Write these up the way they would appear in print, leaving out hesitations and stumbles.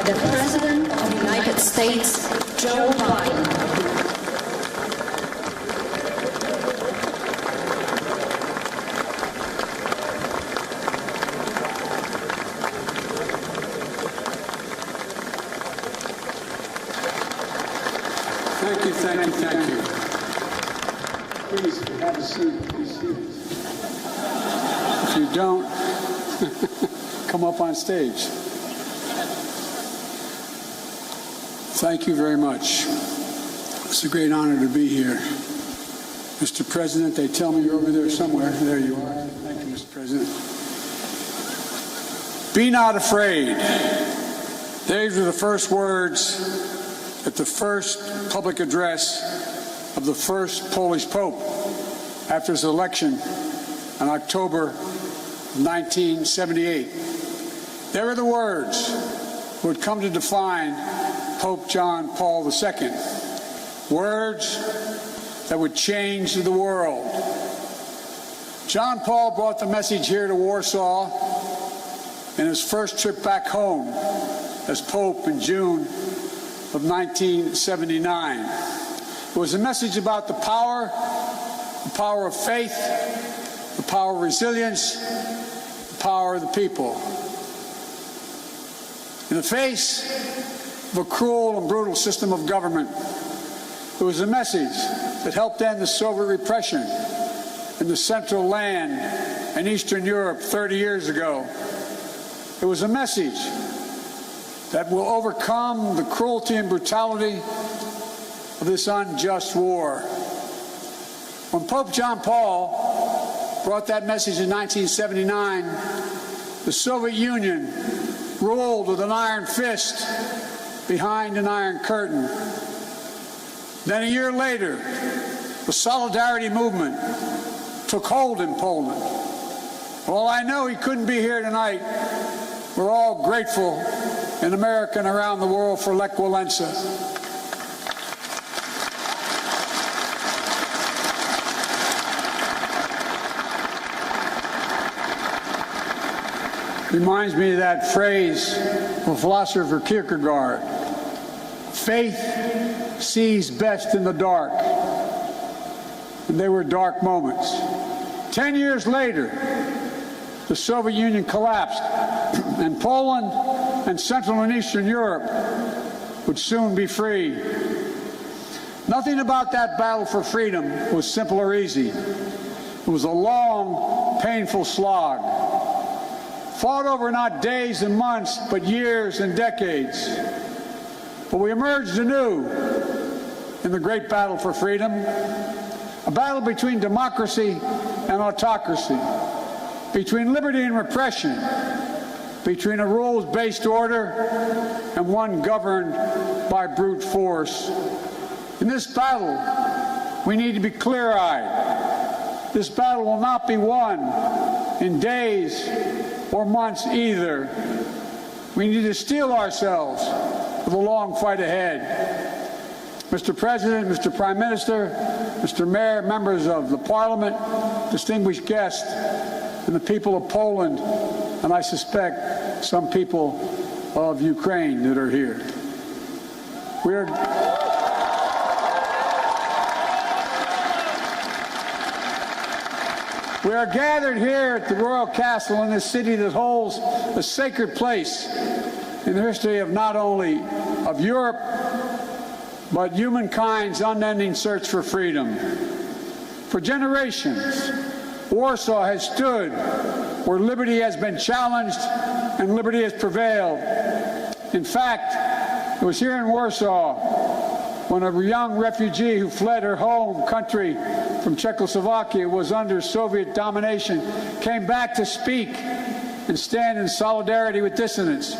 the President of the United States, Joe Biden. Thank you, thank you, thank you. Please have a seat. Please seat. If you don't, come up on stage. Thank you very much. It's a great honor to be here. Mr. President, they tell me you're over there somewhere. There you are. Thank you, Mr. President. Be not afraid. These are the first words at the first public address of the first Polish Pope after his election in October 1978. They were the words that would come to define Pope John Paul II. Words that would change the world. John Paul brought the message here to Warsaw in his first trip back home as Pope in June of 1979. It was a message about the power of faith, the power of resilience, the power of the people. In the face of a cruel and brutal system of government, it was a message that helped end the Soviet repression in the Central Land and Eastern Europe 30 years ago. It was a message that will overcome the cruelty and brutality of this unjust war. When Pope John Paul brought that message in 1979, the Soviet Union ruled with an iron fist behind an iron curtain. Then a year later, the Solidarity movement took hold in Poland. While I know he couldn't be here tonight, we're all grateful in America and around the world for Lech Walesa. Reminds me of that phrase from philosopher Kierkegaard. Faith sees best in the dark. And they were dark moments. 10 years later, the Soviet Union collapsed, and Poland and Central and Eastern Europe would soon be free. Nothing about that battle for freedom was simple or easy. It was a long, painful slog, fought over not days and months, but years and decades. But we emerged anew in the great battle for freedom, a battle between democracy and autocracy, between liberty and repression, between a rules-based order and one governed by brute force. In this battle, we need to be clear-eyed. This battle will not be won in days or months either. We need to steel ourselves for the long fight ahead. Mr. President, Mr. Prime Minister, Mr. Mayor, members of the Parliament, distinguished guests, and the people of Poland, and I suspect some people of Ukraine that are here. We are gathered here at the Royal Castle in this city that holds a sacred place in the history of not only of Europe, but humankind's unending search for freedom. For generations, Warsaw has stood where liberty has been challenged and liberty has prevailed. In fact, it was here in Warsaw when a young refugee who fled her home country from Czechoslovakia, was under Soviet domination, came back to speak and stand in solidarity with dissidents.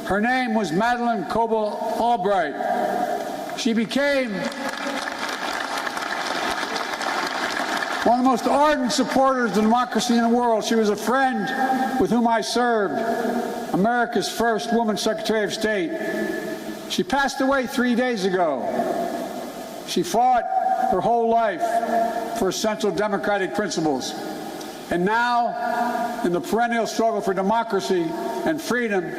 Her name was Madeleine Coble Albright. She became one of the most ardent supporters of democracy in the world. She was a friend with whom I served, America's first woman Secretary of State. She passed away 3 days ago. She fought her whole life for essential democratic principles. And now, in the perennial struggle for democracy and freedom,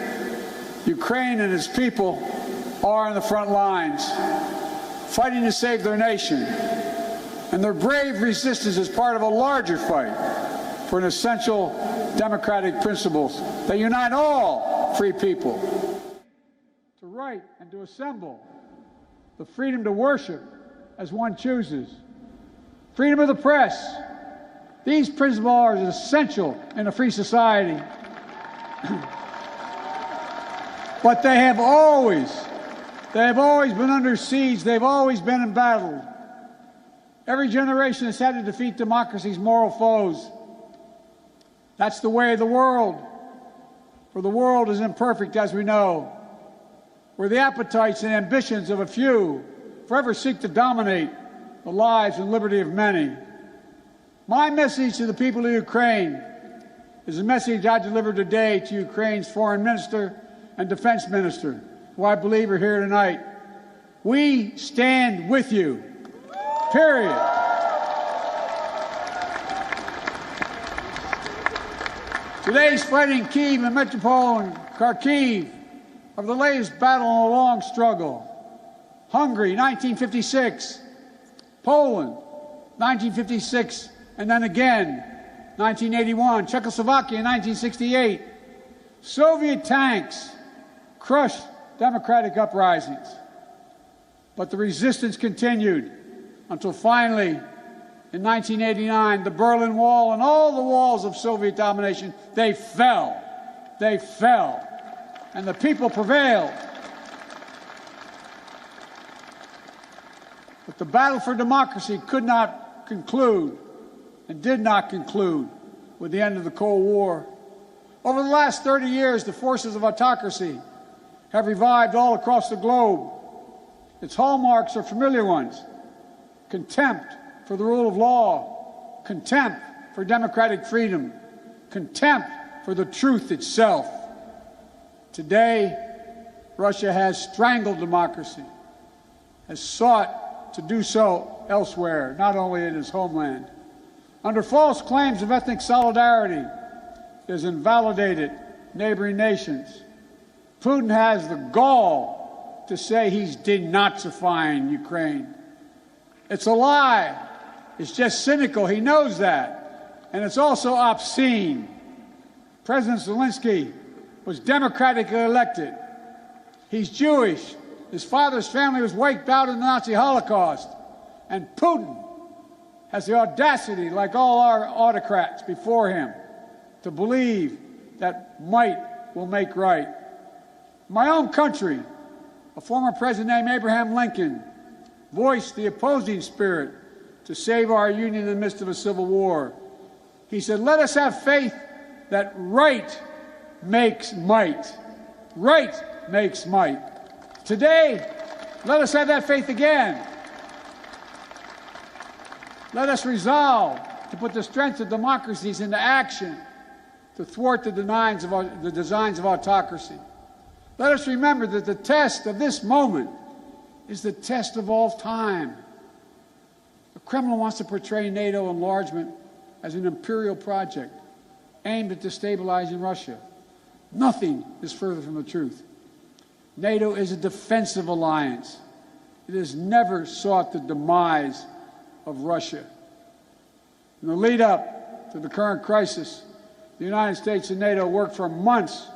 Ukraine and its people are on the front lines, fighting to save their nation. And their brave resistance is part of a larger fight for an essential democratic principles that unite all free people. To write and to assemble, the freedom to worship as one chooses, freedom of the press. These principles are essential in a free society. But they have always been under siege. They've always been embattled. Every generation has had to defeat democracy's moral foes. That's the way of the world. For the world is imperfect, as we know, where the appetites and ambitions of a few forever seek to dominate the lives and liberty of many. My message to the people of Ukraine is a message I delivered today to Ukraine's foreign minister and defense minister, who I believe are here tonight. We stand with you, period. Today's fighting Kyiv and Metropole and Kharkiv are the latest battle in a long struggle. Hungary, 1956. Poland, 1956, and then again, 1981. Czechoslovakia, 1968. Soviet tanks crushed democratic uprisings. But the resistance continued until finally, in 1989, the Berlin Wall and all the walls of Soviet domination, they fell. They fell. And the people prevailed. But the battle for democracy could not conclude and did not conclude with the end of the Cold War. Over the last 30 years, the forces of autocracy have revived all across the globe. Its hallmarks are familiar ones: contempt for the rule of law, contempt for democratic freedom, contempt for the truth itself. Today, Russia has strangled democracy, has sought to do so elsewhere, not only in its homeland. Under false claims of ethnic solidarity, it has invalidated neighboring nations. Putin has the gall to say he's denazifying Ukraine. It's a lie. It's just cynical. He knows that. And it's also obscene. President Zelensky was democratically elected. He's Jewish. His father's family was wiped out in the Nazi Holocaust. And Putin has the audacity, like all our autocrats before him, to believe that might will make right. My own country, a former president named Abraham Lincoln, voiced the opposing spirit to save our union in the midst of a civil war. He said, "Let us have faith that right makes might. Right makes might." Today, let us have that faith again. Let us resolve to put the strength of democracies into action to thwart the designs of autocracy. Let us remember that the test of this moment is the test of all time. The Kremlin wants to portray NATO enlargement as an imperial project aimed at destabilizing Russia. Nothing is further from the truth. NATO is a defensive alliance. It has never sought the demise of Russia. In the lead up to the current crisis, the United States and NATO worked for months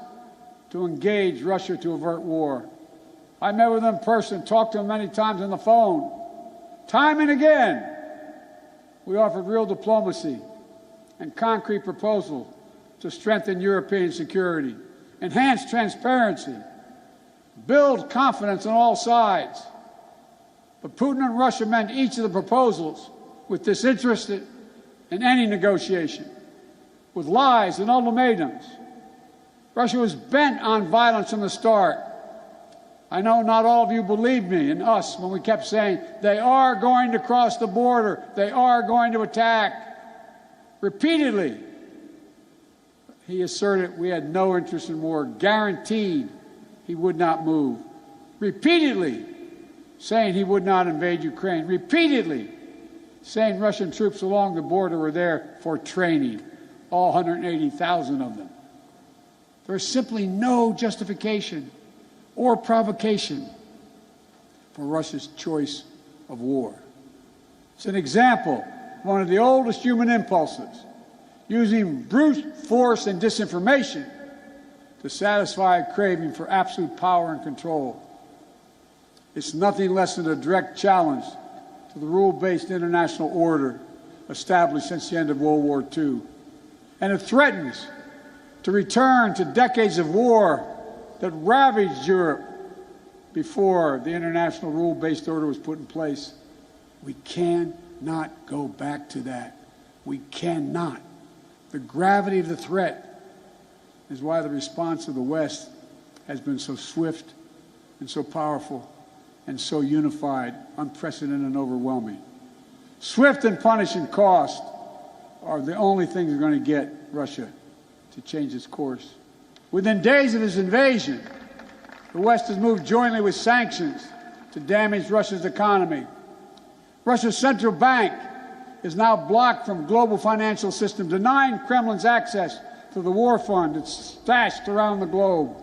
to engage Russia to avert war. I met with them in person, talked to them many times on the phone. Time and again, we offered real diplomacy and concrete proposals to strengthen European security, enhance transparency, build confidence on all sides. But Putin and Russia met each of the proposals with disinterest in any negotiation, with lies and ultimatums. Russia was bent on violence from the start. I know not all of you believed me and us when we kept saying, they are going to cross the border, they are going to attack. Repeatedly, he asserted we had no interest in war, guaranteed he would not move. Repeatedly saying he would not invade Ukraine. Repeatedly saying Russian troops along the border were there for training, all 180,000 of them. There is simply no justification or provocation for Russia's choice of war. It's an example of one of the oldest human impulses, using brute force and disinformation to satisfy a craving for absolute power and control. It's nothing less than a direct challenge to the rule-based international order established since the end of World War II. And it threatens to return to decades of war that ravaged Europe before the international rule-based order was put in place. We cannot go back to that. We cannot. The gravity of the threat is why the response of the West has been so swift and so powerful and so unified, unprecedented and overwhelming. Swift and punishing cost are the only things that are going to get Russia to change its course. Within days of its invasion, the West has moved jointly with sanctions to damage Russia's economy. Russia's central bank is now blocked from global financial system, denying Kremlin's access to the war fund that's stashed around the globe.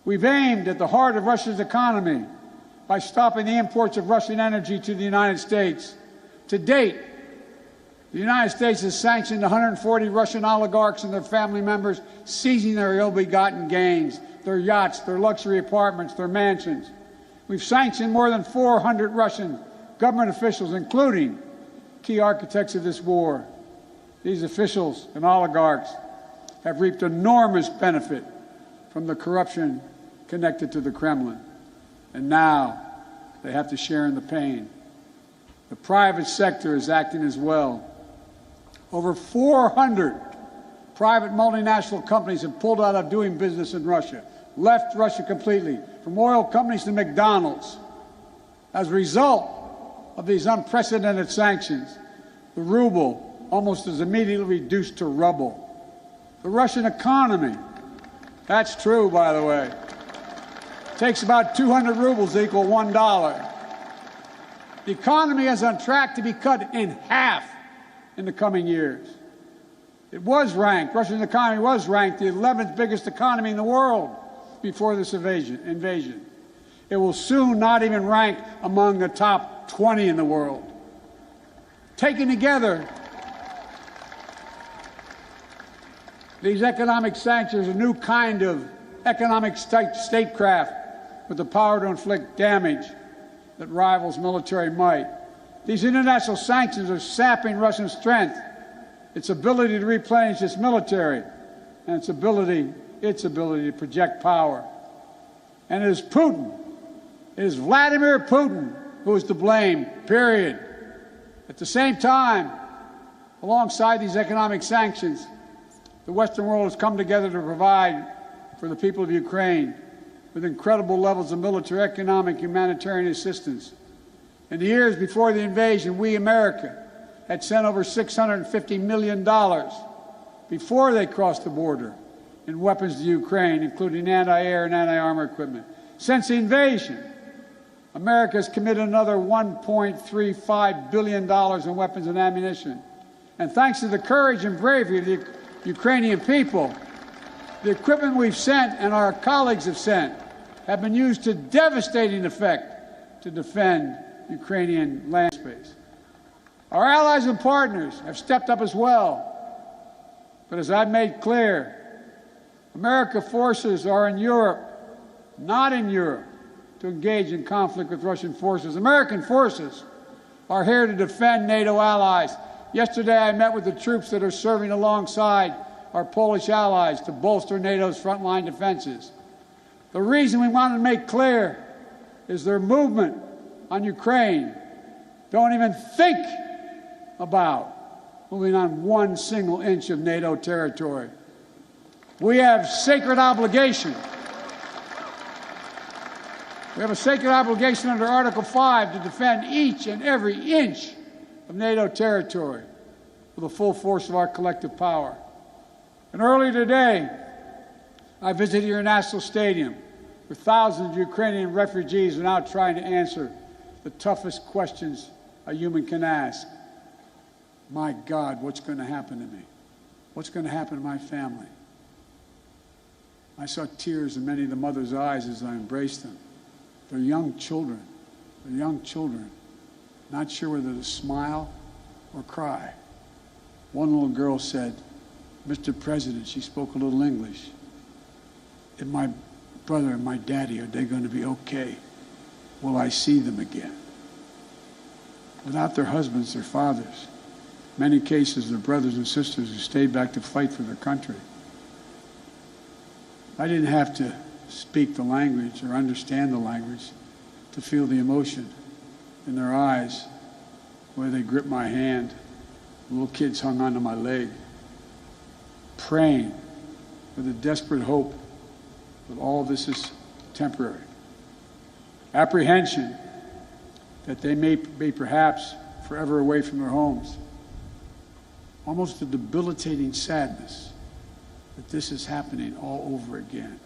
We've aimed at the heart of Russia's economy by stopping the imports of Russian energy to the United States. To date, the United States has sanctioned 140 Russian oligarchs and their family members, seizing their ill-begotten gains, their yachts, their luxury apartments, their mansions. We've sanctioned more than 400 Russian government officials, including key architects of this war. These officials and oligarchs have reaped enormous benefit from the corruption connected to the Kremlin. And now they have to share in the pain. The private sector is acting as well. Over 400 private multinational companies have pulled out of doing business in Russia, left Russia completely, from oil companies to McDonald's. As a result of these unprecedented sanctions, the ruble almost is immediately reduced to rubble. The Russian economy, that's true, by the way, takes about 200 rubles to equal $1. The economy is on track to be cut in half in the coming years. It was ranked, Russia's economy was ranked the 11th biggest economy in the world before this invasion. It will soon not even rank among the top 20 in the world. Taken together, these economic sanctions are a new kind of economic statecraft with the power to inflict damage that rivals military might. These international sanctions are sapping Russian strength, its ability to replenish its military, and its ability to project power. And it is Putin, it is Vladimir Putin who is to blame, period. At the same time, alongside these economic sanctions, the Western world has come together to provide for the people of Ukraine with incredible levels of military, economic, humanitarian assistance. In the years before the invasion, we, America, had sent over $650 million before they crossed the border in weapons to Ukraine, including anti-air and anti-armor equipment. Since the invasion, America has committed another $1.35 billion in weapons and ammunition. And thanks to the courage and bravery of the Ukrainian people, the equipment we've sent and our colleagues have sent have been used to devastating effect to defend Ukrainian land space. Our allies and partners have stepped up as well. But as I've made clear, American forces are in Europe, not in Europe, to engage in conflict with Russian forces. American forces are here to defend NATO allies. Yesterday I met with the troops that are serving alongside our Polish allies to bolster NATO's frontline defenses. The reason we want to make clear is their movement on Ukraine don't even think about moving on one single inch of NATO territory. We have sacred obligation. We have a sacred obligation under Article 5 to defend each and every inch of NATO territory with the full force of our collective power. And earlier today, I visited your national stadium where thousands of Ukrainian refugees are now trying to answer the toughest questions a human can ask. My God, what's going to happen to me? What's going to happen to my family? I saw tears in many of the mothers' eyes as I embraced them. They're young children. They're young children, not sure whether to smile or cry. One little girl said, "Mr. President," she spoke a little English, "if my brother and my daddy, are they going to be okay? Will I see them again?" Without their husbands, their fathers, many cases, their brothers and sisters who stayed back to fight for their country. I didn't have to speak the language or understand the language to feel the emotion in their eyes, where they gripped my hand. Little kids hung onto my leg, praying with a desperate hope that all this is temporary. Apprehension that they may be perhaps forever away from their homes. Almost a debilitating sadness that this is happening all over again.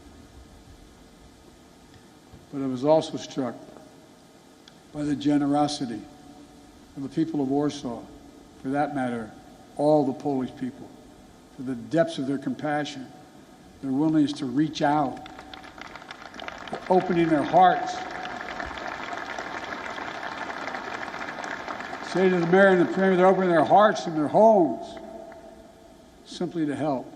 But I was also struck by the generosity of the people of Warsaw, for that matter, all the Polish people, for the depths of their compassion, their willingness to reach out, for opening their hearts. Say to the mayor and the premier, they're opening their hearts and their homes simply to help.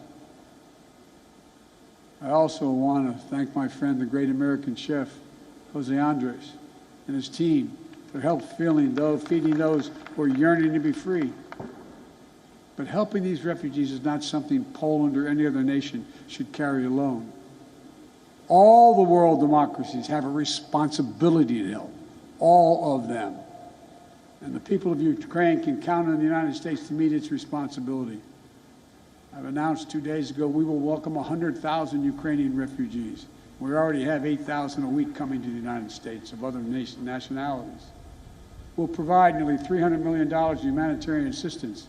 I also want to thank my friend, the great American chef, Jose Andres, and his team for help feeding those who are yearning to be free. But helping these refugees is not something Poland or any other nation should carry alone. All the world democracies have a responsibility to help, all of them. And the people of Ukraine can count on the United States to meet its responsibility. I've announced 2 days ago we will welcome 100,000 Ukrainian refugees. We already have 8,000 a week coming to the United States of other nationalities. We'll provide nearly $300 million in humanitarian assistance,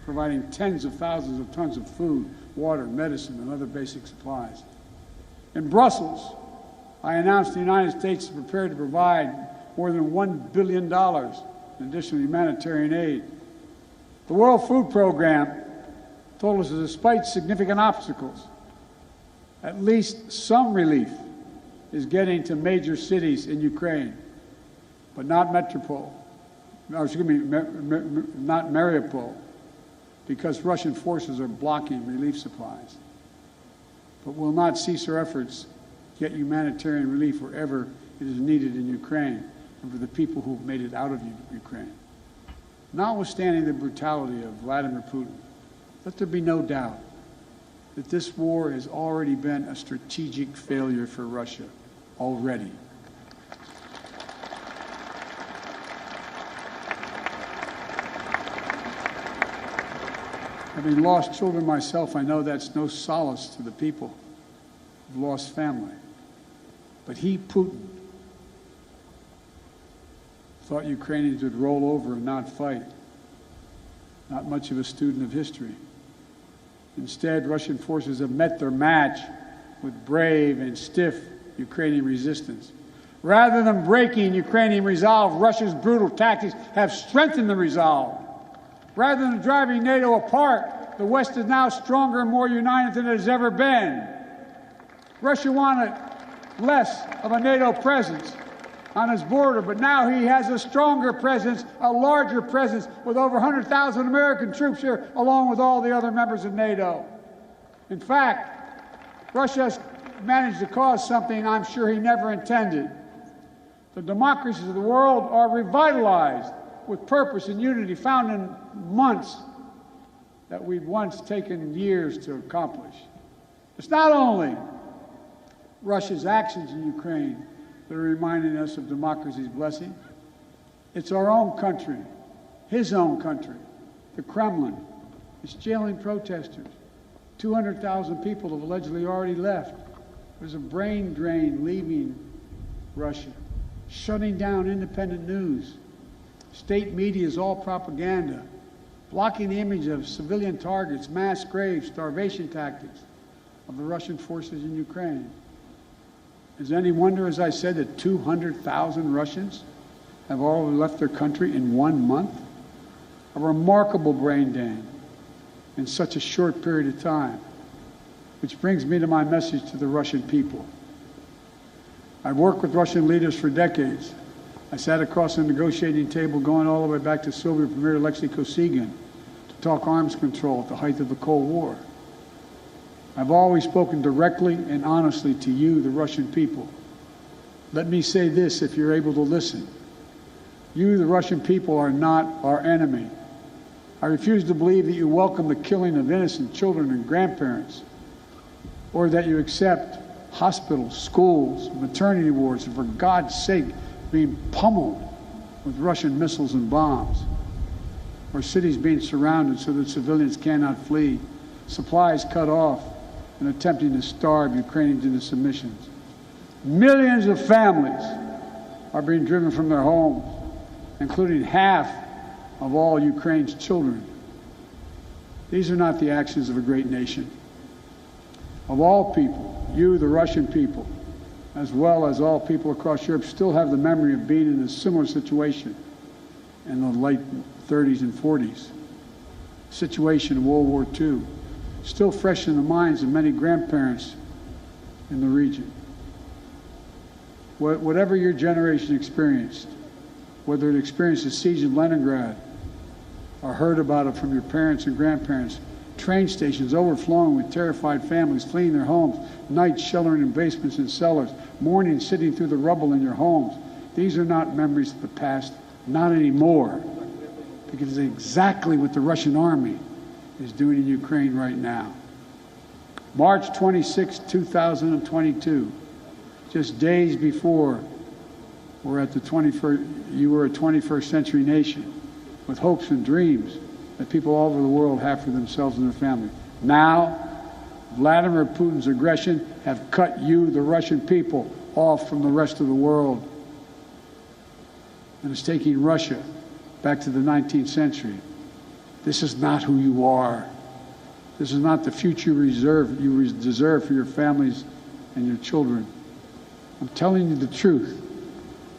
providing tens of thousands of tons of food, water, medicine, and other basic supplies. In Brussels, I announced the United States is prepared to provide more than $1 billion in additional humanitarian aid. The World Food Program told us that despite significant obstacles, at least some relief is getting to major cities in Ukraine, but not not Mariupol, because Russian forces are blocking relief supplies. But we'll not cease our efforts to get humanitarian relief wherever it is needed in Ukraine and for the people who have made it out of Ukraine. Notwithstanding the brutality of Vladimir Putin, let there be no doubt that this war has already been a strategic failure for Russia, already. Having lost children myself, I know that's no solace to the people who've lost family. But he, Putin, thought Ukrainians would roll over and not fight. Not much of a student of history. Instead, Russian forces have met their match with brave and stiff Ukrainian resistance. Rather than breaking Ukrainian resolve, Russia's brutal tactics have strengthened the resolve. Rather than driving NATO apart, the West is now stronger and more united than it has ever been. Russia wanted less of a NATO presence on his border, but now he has a stronger presence, a larger presence, with over 100,000 American troops here, along with all the other members of NATO. In fact, Russia has managed to cause something I'm sure he never intended. The democracies of the world are revitalized with purpose and unity found in months that we've once taken years to accomplish. It's not only Russia's actions in Ukraine that are reminding us of democracy's blessing. It's our own country, his own country, the Kremlin. It's jailing protesters. 200,000 people have allegedly already left. There's a brain drain leaving Russia, shutting down independent news. State media is all propaganda, blocking the image of civilian targets, mass graves, starvation tactics of the Russian forces in Ukraine. Is any wonder, as I said, that 200,000 Russians have already left their country in 1 month? A remarkable brain drain in such a short period of time. Which brings me to my message to the Russian people. I've worked with Russian leaders for decades. I sat across the negotiating table going all the way back to Soviet Premier Alexei Kosygin to talk arms control at the height of the Cold War. I've always spoken directly and honestly to you, the Russian people. Let me say this if you're able to listen. You, the Russian people, are not our enemy. I refuse to believe that you welcome the killing of innocent children and grandparents, or that you accept hospitals, schools, maternity wards, and for God's sake, being pummeled with Russian missiles and bombs, or cities being surrounded so that civilians cannot flee, supplies cut off, and attempting to starve Ukrainians into submissions. Millions of families are being driven from their homes, including half of all Ukraine's children. These are not the actions of a great nation. Of all people, you, the Russian people, as well as all people across Europe, still have the memory of being in a similar situation in the late 30s and 40s. Situation in World War II, still fresh in the minds of many grandparents in the region. Whatever your generation experienced, whether it experienced the siege of Leningrad or heard about it from your parents and grandparents, train stations overflowing with terrified families fleeing their homes, nights sheltering in basements and cellars, mornings sitting through the rubble in your homes. These are not memories of the past, not anymore, because it's exactly what the Russian army is doing in Ukraine right now. March 26, 2022, just days before you were a 21st century nation with hopes and dreams that people all over the world have for themselves and their families. Now, Vladimir Putin's aggression have cut you, the Russian people, off from the rest of the world. And it's taking Russia back to the 19th century. This is not who you are. This is not the future you deserve for your families and your children. I'm telling you the truth.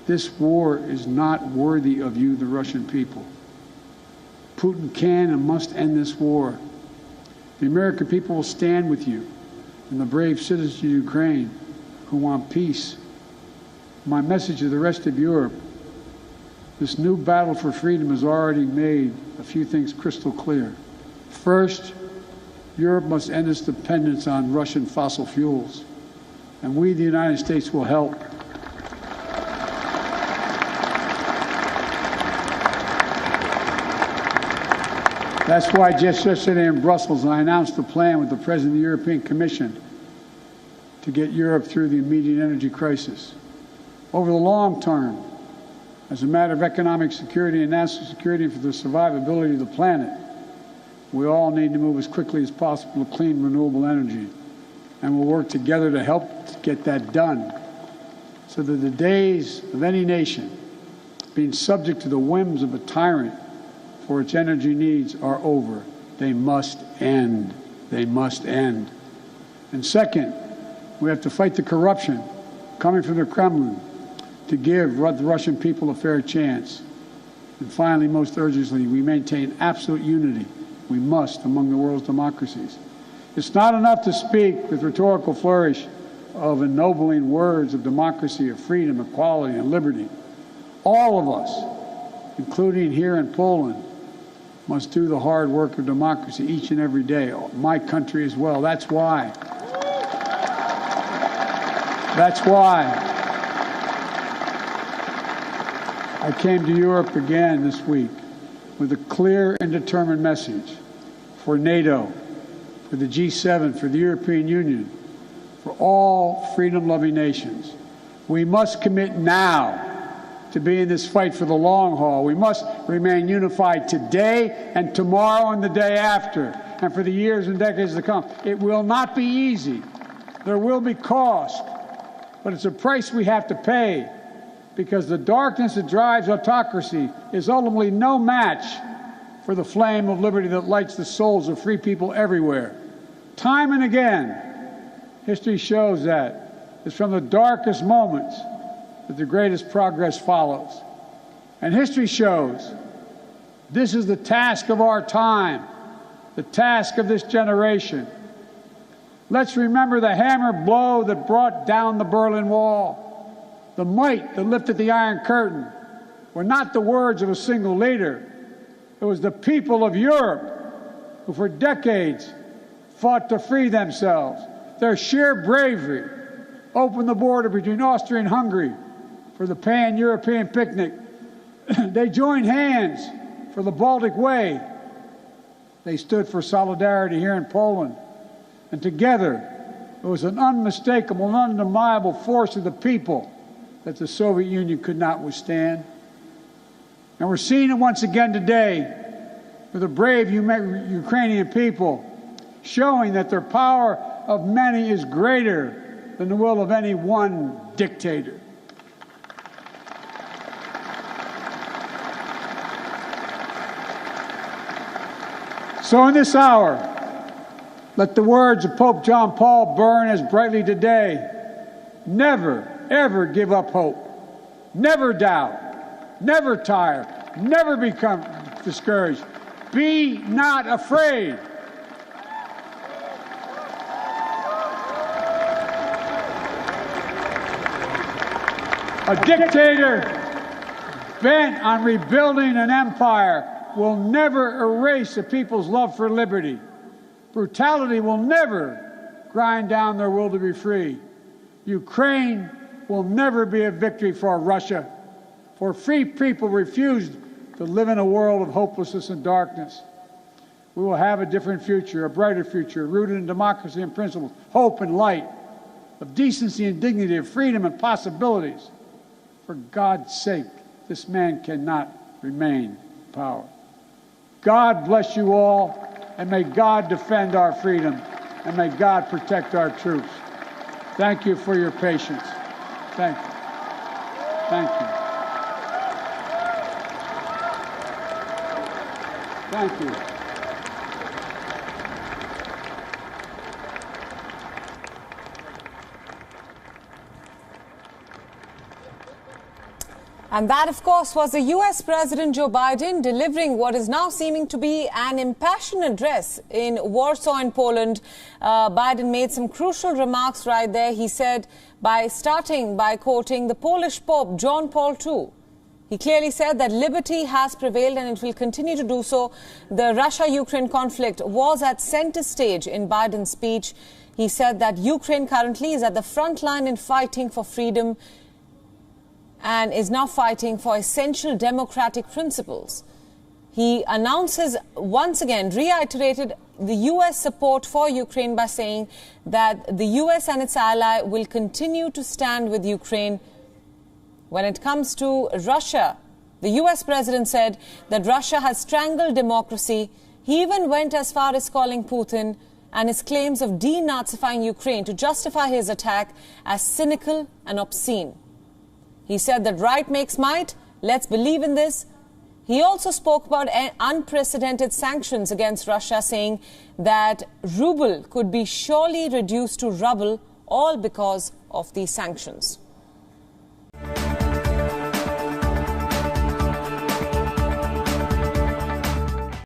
This war is not worthy of you, the Russian people. Putin can and must end this war. The American people will stand with you and the brave citizens of Ukraine who want peace. My message to the rest of Europe, this new battle for freedom has already made a few things crystal clear. First, Europe must end its dependence on Russian fossil fuels, and we, the United States, will help. That's why just yesterday in Brussels, I announced a plan with the President of the European Commission to get Europe through the immediate energy crisis. Over the long term, as a matter of economic security and national security for the survivability of the planet, we all need to move as quickly as possible to clean, renewable energy. And we'll work together to help get that done so that the days of any nation being subject to the whims of a tyrant for its energy needs are over. They must end. They must end. And second, we have to fight the corruption coming from the Kremlin to give the Russian people a fair chance. And finally, most urgently, we maintain absolute unity. We must among the world's democracies. It's not enough to speak with rhetorical flourish of ennobling words of democracy, of freedom, equality, and liberty. All of us, including here in Poland, must do the hard work of democracy each and every day. My country as well. That's why I came to Europe again this week with a clear and determined message for NATO, for the G7, for the European Union, for all freedom-loving nations. We must commit now to be in this fight for the long haul. We must remain unified today and tomorrow and the day after, and for the years and decades to come. It will not be easy. There will be cost, but it's a price we have to pay, because the darkness that drives autocracy is ultimately no match for the flame of liberty that lights the souls of free people everywhere. Time and again, history shows that it's from the darkest moments that the greatest progress follows. And history shows this is the task of our time, the task of this generation. Let's remember the hammer blow that brought down the Berlin Wall. The might that lifted the Iron Curtain were not the words of a single leader. It was the people of Europe who for decades fought to free themselves. Their sheer bravery opened the border between Austria and Hungary for the pan-European picnic. They joined hands for the Baltic Way. They stood for solidarity here in Poland. And together, it was an unmistakable and undeniable force of the people that the Soviet Union could not withstand. And we're seeing it once again today with the brave Ukrainian people showing that their power of many is greater than the will of any one dictator. So in this hour, let the words of Pope John Paul burn as brightly today. Never, ever give up hope. Never doubt. Never tire. Never become discouraged. Be not afraid. A dictator bent on rebuilding an empire will never erase a people's love for liberty. Brutality will never grind down their will to be free. Ukraine will never be a victory for Russia, for free people refused to live in a world of hopelessness and darkness. We will have a different future, a brighter future, rooted in democracy and principles, hope and light, of decency and dignity, of freedom and possibilities. For God's sake, this man cannot remain in power. God bless you all, and may God defend our freedom, and may God protect our troops. Thank you for your patience. Thank you. Thank you. Thank you. And that, of course, was the U.S. President Joe Biden delivering what is now seeming to be an impassioned address in Warsaw in Poland. Biden made some crucial remarks right there. He said, starting by quoting the Polish Pope John Paul II. He clearly said that liberty has prevailed and it will continue to do so. The Russia-Ukraine conflict was at center stage in Biden's speech. He said that Ukraine currently is at the front line in fighting for freedom and is now fighting for essential democratic principles. He announces, once again, reiterated the U.S. support for Ukraine by saying that the U.S. and its ally will continue to stand with Ukraine. When it comes to Russia, the U.S. president said that Russia has strangled democracy. He even went as far as calling Putin and his claims of denazifying Ukraine to justify his attack as cynical and obscene. He said that right makes might. Let's believe in this. He also spoke about unprecedented sanctions against Russia, saying that ruble could be surely reduced to rubble, all because of these sanctions.